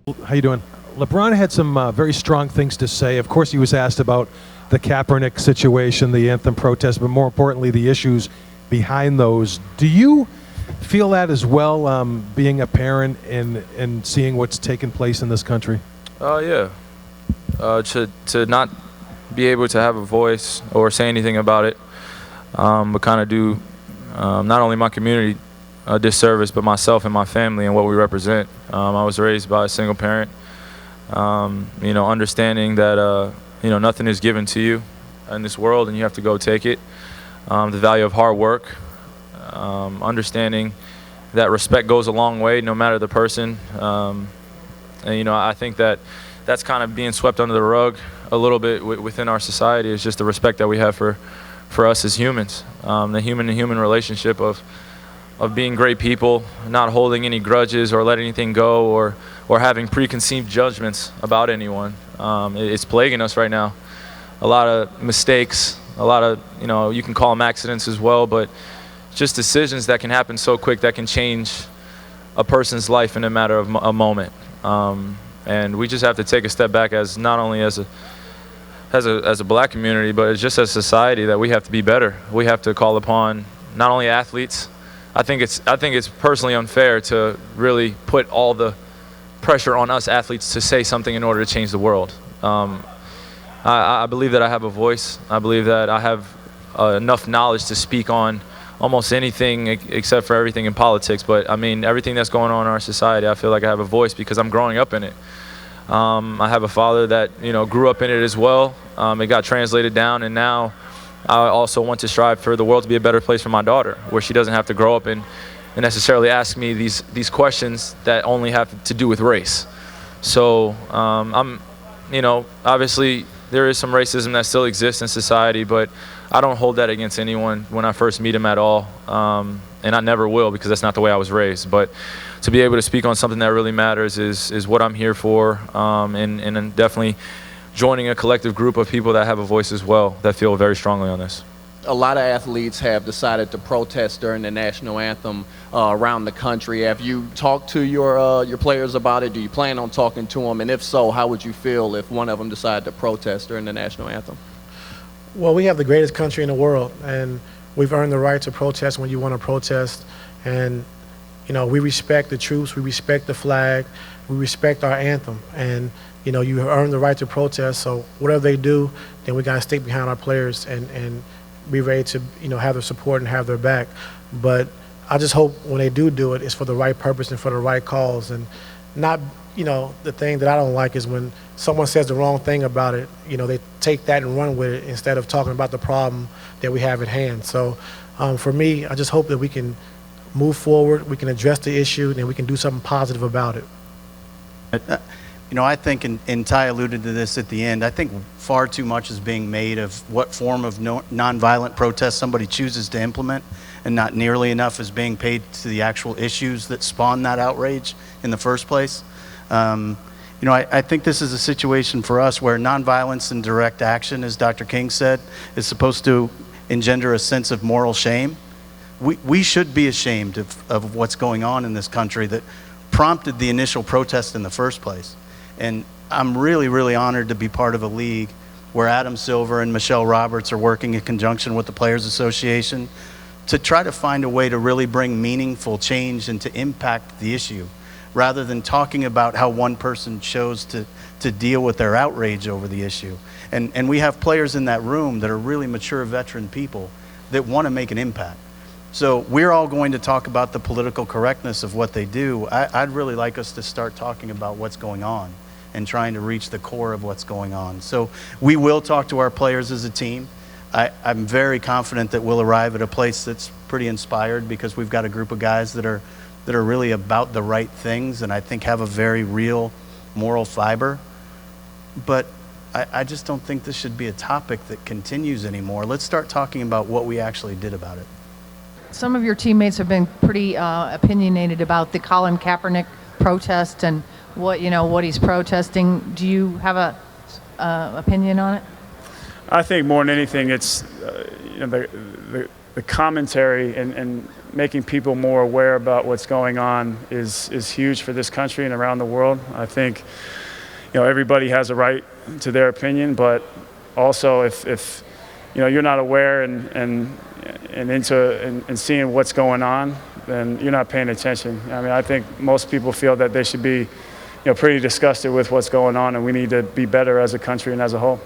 How you doing? LeBron had some very strong things to say. Of course, he was asked about the Kaepernick situation, the anthem protest, but more importantly, the issues behind those. Do you feel that as well, being a parent and seeing what's taken place in this country? Yeah. To not be able to have a voice or say anything about it, but kind of do not only my community a disservice, but myself and my family and what we represent. I was raised by a single parent, understanding that nothing is given to you in this world and you have to go take it. The value of hard work, understanding that respect goes a long way no matter the person. I think that that's kind of being swept under the rug a little bit within our society. Is just the respect that we have for us as humans, the human-to-human relationship of being great people, not holding any grudges or letting anything go or having preconceived judgments about anyone. It's plaguing us right now. A lot of mistakes, a lot of, you can call them accidents as well, but just decisions that can happen so quick that can change a person's life in a matter of a moment. And we just have to take a step back as not only as a black community, but it's just as a society that we have to be better. We have to call upon not only athletes. I think it's personally unfair to really put all the pressure on us athletes to say something in order to change the world. I believe that I have a voice. I believe that I have enough knowledge to speak on almost anything except for everything in politics. But I mean, everything that's going on in our society, I feel like I have a voice because I'm growing up in it. I have a father that grew up in it as well. It got translated down, and now I also want to strive for the world to be a better place for my daughter, where she doesn't have to grow up and necessarily ask me these questions that only have to do with race. So obviously there is some racism that still exists in society, but I don't hold that against anyone when I first meet them at all, and I never will because that's not the way I was raised. But to be able to speak on something that really matters is what I'm here for, and definitely joining a collective group of people that have a voice as well, that feel very strongly on this. A lot of athletes have decided to protest during the national anthem around the country. Have you talked to your players about it? Do you plan on talking to them? And if so, how would you feel if one of them decided to protest during the national anthem? Well, we have the greatest country in the world, and we've earned the right to protest when you want to protest. And we respect the troops, we respect the flag, we respect our anthem, and you have earned the right to protest. So whatever they do, then we got to stick behind our players and be ready to have their support and have their back. But I just hope when they do it, it's for the right purpose and for the right cause, and not the thing that I don't like is when someone says the wrong thing about it, they take that and run with it instead of talking about the problem that we have at hand. So for me, I just hope that we can move forward, we can address the issue, and we can do something positive about it. I think, and Ty alluded to this at the end, I think far too much is being made of what form of nonviolent protest somebody chooses to implement, and not nearly enough is being paid to the actual issues that spawn that outrage in the first place. I think this is a situation for us where nonviolence and direct action, as Dr. King said, is supposed to engender a sense of moral shame. We should be ashamed of what's going on in this country that prompted the initial protest in the first place. And I'm really, really honored to be part of a league where Adam Silver and Michelle Roberts are working in conjunction with the Players Association to try to find a way to really bring meaningful change and to impact the issue, rather than talking about how one person chose to deal with their outrage over the issue. And we have players in that room that are really mature veteran people that want to make an impact. So we're all going to talk about the political correctness of what they do. I'd really like us to start talking about what's going on and trying to reach the core of what's going on. So we will talk to our players as a team. I'm very confident that we'll arrive at a place that's pretty inspired, because we've got a group of guys that are really about the right things, and I think have a very real moral fiber. But I just don't think this should be a topic that continues anymore. Let's start talking about what we actually did about it. Some of your teammates have been pretty opinionated about the Colin Kaepernick protest and what he's protesting. Do you have a opinion on it? I think more than anything, it's the commentary and making people more aware about what's going on is huge for this country and around the world. I think, everybody has a right to their opinion, but also if you're not aware and seeing what's going on, then you're not paying attention. I mean, I think most people feel that they should be, pretty disgusted with what's going on, and we need to be better as a country and as a whole.